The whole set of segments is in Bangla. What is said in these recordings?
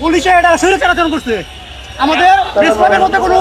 পুলিশে এটা স্বৈরাচারণ করছে আমাদের দেশের মধ্যে কোনো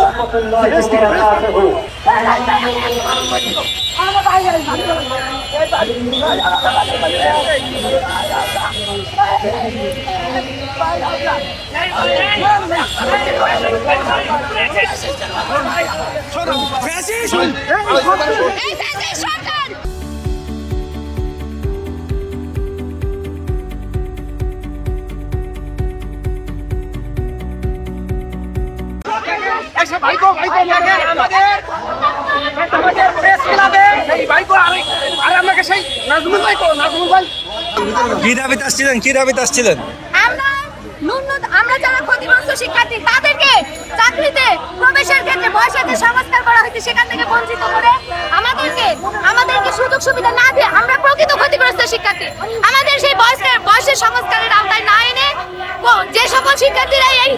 আমরা যারা ক্ষতিগ্রস্ত শিক্ষার্থী তাদেরকে চাকরিতে প্রবেশের ক্ষেত্রে বয়সের সংস্কার করা হয়েছে সেখান থেকে বঞ্চিত করে আমাদেরকে সুযোগ সুবিধা না দিয়ে আমরা প্রকৃত ক্ষতিগ্রস্ত শিক্ষার্থী আমাদের সেই বয়সের সংস্কারের আওতায় না এনে যে সকল শিক্ষার্থীরা এই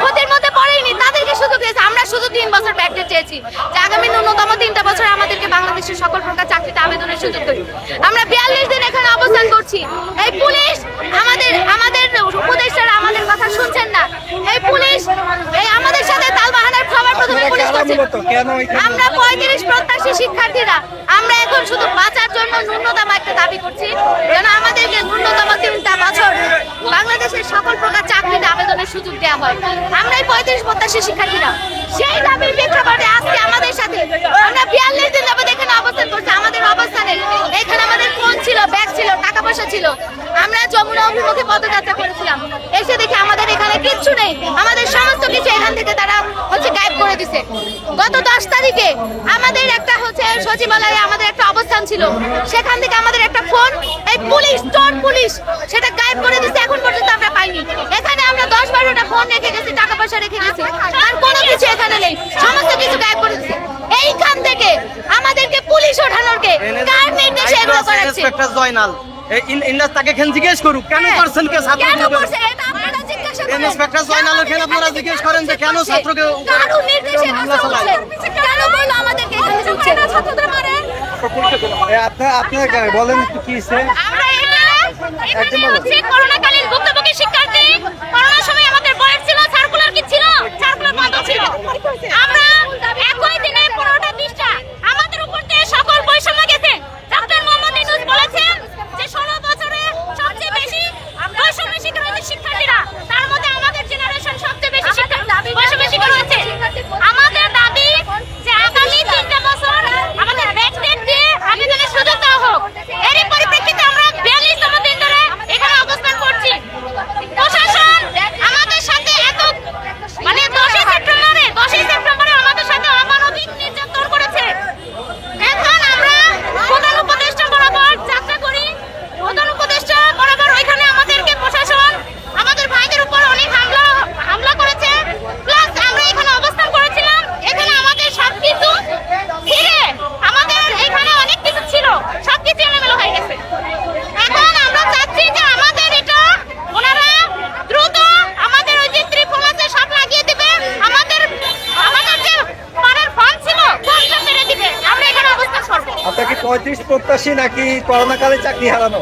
ক্ষতির মধ্যে পড়েনি তাদেরকে সুযোগ দিয়েছে। আমরা শুধু 3 বছর ব্যাকডেট চেয়েছি যে আগামী ন্যূনতম 3টা বছর আমাদেরকে বাংলাদেশের সকল প্রকার চাকরিতে আবেদনের সুযোগ দেবে। আমরা 42 দিন এখানে অবস্থান করছি। এই পুলিশ আমাদের উপদেষ্টারা আমাদের কথা শুনছেন না। এই পুলিশ আমাদের সাথে তালবাহানার সবার প্রথমে পুলিশ করছে। আমরা 35 প্রত্যাশী শিক্ষার্থীরা আমরা এখন শুধু বাঁচার জন্য ন্যূনতম একটা দাবি করছি যেন আমাদেরকে ন্যূনতম 3টা বছর বাংলাদেশের সকল প্রকার চাকরিতে আবেদনের সুযোগ দেওয়া হয়। আমরা এই 35 প্রত্যাশী শিক্ষার্থীরা সেই দাবির প্রেক্ষাপটে আজকে আমাদের সাথে আমরা 42 দিন যাবত এখানে অবস্থান করছি। আমাদের অবস্থানে এখানে আমাদের ফোন ছিল, ব্যাগ ছিল, টাকা পয়সা ছিল। আমরা যমুনা অভিমুখে পদযাত্রা করেছিলাম, এসে দেখি আমাদের এখানে কিচ্ছু নেই। আমাদের সমস্ত কিছু এখান থেকে তারা গায়েব করে দিছে। গত 10 তারিখে আমাদের একটা সচিবালয়ে আমাদের একটা অবস্থান ছিল, সেখান থেকে আমাদের একটা ফোন এই পুলিশ পুলিশ সেটা গায়েব করে দিছে। এখন পর্যন্ত আমরা পাইনি। এখানে আমরা 10-12টা ফোন রেখে গেছি, টাকা পয়সা রেখে গেছি, আর কোনো কিছু এখানে নেই। সমস্ত কিছু গায়েব করে দিছে। এইখান থেকে আমাদেরকে পুলিশ ওঠানোরকে কার নির্দেশে এগুলো করাচ্ছে? তাকে জিজ্ঞেস করুক কেন করছেন, কে ছাত্র কেন করছে এটা আপনারা জিজ্ঞাসা করেন। ইন্সপেক্টর জয়নালের কেন আপনারা জিজ্ঞেস করেন যে কেন ছাত্রকে কারণ নির্দেশে হামলা চালায়? কেন বললো আমাদেরকে এখানে ঢুকছে না ছাত্রদের মারে? আপনারা বলেন একটু কি হইছে? আমরা এখানে হচ্ছে করোনাকালীন ভুক্তভোগী শিক্ষার্থী। করোনার সময় আমাদের বয়স ছিল, সার্কুলার কি ছিল? সার্কুলার বন্ধ ছিল। আমরা একই দিনে 15টা 20টা আমাদের উপর দিয়ে সকল বৈষম্য গেছে। ডক্টর মোহাম্মদ ইউনূস বলেছেন যে 16 বছরে সবচেয়ে বেশি বৈষম্যের শিকার হয়েছে শিক্ষার্থীরা। তার মধ্যে আমাদের জেনারেশন সবচেয়ে বেশি বৈষম্যের শিকার হয়েছে। আমাদের দাবি যে আগামী 3টা বছর আমাদের ব্যাকডেট দিয়ে আবেদনের সুযোগ দেওয়া হোক। এরই পরিপ্রেক্ষিতে আমরা 42তম দিন ধরে এখানে অবস্থান করছি। প্রশাসন আমাদের সাথে মানে 10ই সেপ্টেম্বরে আমাদের সাথে অমানবিক নির্যাতন করেছে। এখন আমরা প্রধান উপদেষ্টা বরাবর যাত্রা করি। প্রধান উপদেষ্টা বরাবর ওইখানে আমাদেরকে প্রশাসন আমাদের ভাইদের উপর অনেক হামলা করেছে। প্লাস আমরা এখানে অবস্থান করেছিলাম, এখানে আমাদের সবকিছু ফিরে আমাদের এখানে অনেক কিছু ছিল, সবকিছু এলোমেলো হয়ে গেছে। এখন আমরা চাচ্ছি যে আমাদের এটা ওনারা দ্রুত আমাদের ওই যে ত্রিফল আছে সব লাগিয়ে দিবে, আমাদের যে পাড়ার ফান্ড ছিল ফান্ডটা মেরে দিবে। আমরা এখানে অবস্থান করব। আপনাকে 35 প্রত্যাশী নাকি করোনাকালে চাকরি হারানো?